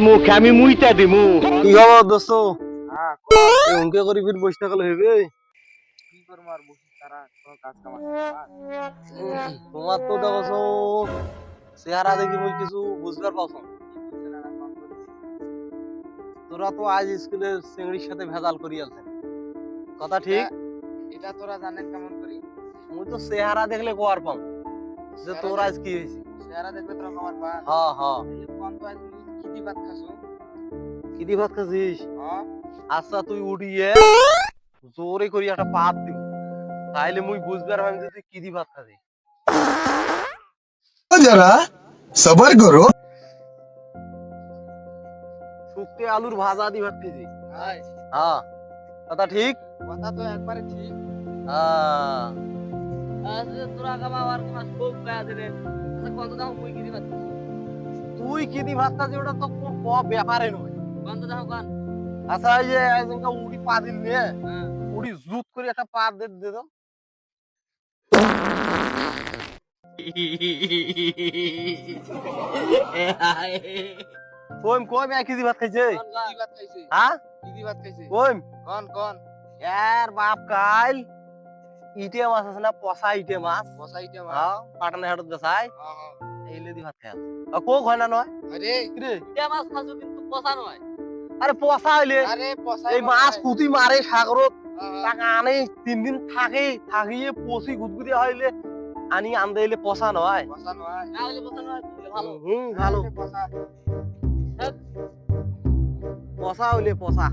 মুখে আমি মুইটা দিমু। কি খবর দোস্ত? উনকে করি ফির বসে থাকলে হবে? কি করবো আর বসে তারা কোনো কাজ কাম আছে তোমার তো দেখো চেহারা দেখি মুই কিছু বুঝবার পারছো না। তোরা তো আজ স্কুলে চিংড়ির সাথে ভেজাল করি আছেন, কথা ঠিক? এটা তোরা জানেন কেমন করি? মুই তো চেহারা দেখলে কোয়ার পাম যে তোর আজ কি হয়েছে। চেহারা দেখবে তোরা আমার পা হ্যাঁ হ্যাঁ, এই কোন তো আজ কি দি ভাত খাসো? কি দি ভাত খাচ্ছিস? হ্যাঁ আচ্ছা তুই উঠিয়ে জোরে করি একটা পাত দিব, তাইলে মুই বুঝবার পাম যে তুই কি দি ভাত খাচ্ছিস। जरा सबर करो। শুক্তে আলুর ভাজা দি ভাত খাইছি। ভাই হ্যাঁ, কথা ঠিক? কথা তো একবারে ঠিক। হ্যাঁ, আজকে তোরা কামা আর কামা খুব গায়া দিলে আচ্ছা কত দাও মুই কি দি ভাত তুই কি দি ভাত খাচ্ছিস ওটা তো কোন ব্যাপারে নয়। কত দাও কান আচ্ছা এই যে একজনকে উড়ি পা দিল নিয়ে হ্যাঁ উড়ি জুত করে একটা পা দে দাও। কইম কইম এক কেজি ভাত খাইছে। কি দি ভাত খাইছে? হ্যাঁ কি দি ভাত খাইছে? কইম কোন কোন এর বাপ কাল ইটে মাছ আছে না, পচা ইটে মাছ। বসাইতে মা হ্যাঁ, পাটনা হাটত বেচাই হ্যাঁ এইলে দি ভাত খাই কোক হয় না নয়? আরে কিরে এটা মাছ খাসো কিন্তু পচা নয়। আরে পচা হইলে আরে পচাই এই মাছ কুতি মারে সাগরত হ্যাঁ টাকা আনে 3 দিন থাকিয়ে পচি গুদগুদি হইলে আনি আনতে এলে পচা নয়। পচা নয় না হলে পচা নয় ভালো ভালো পচা পচা হইলে পচা।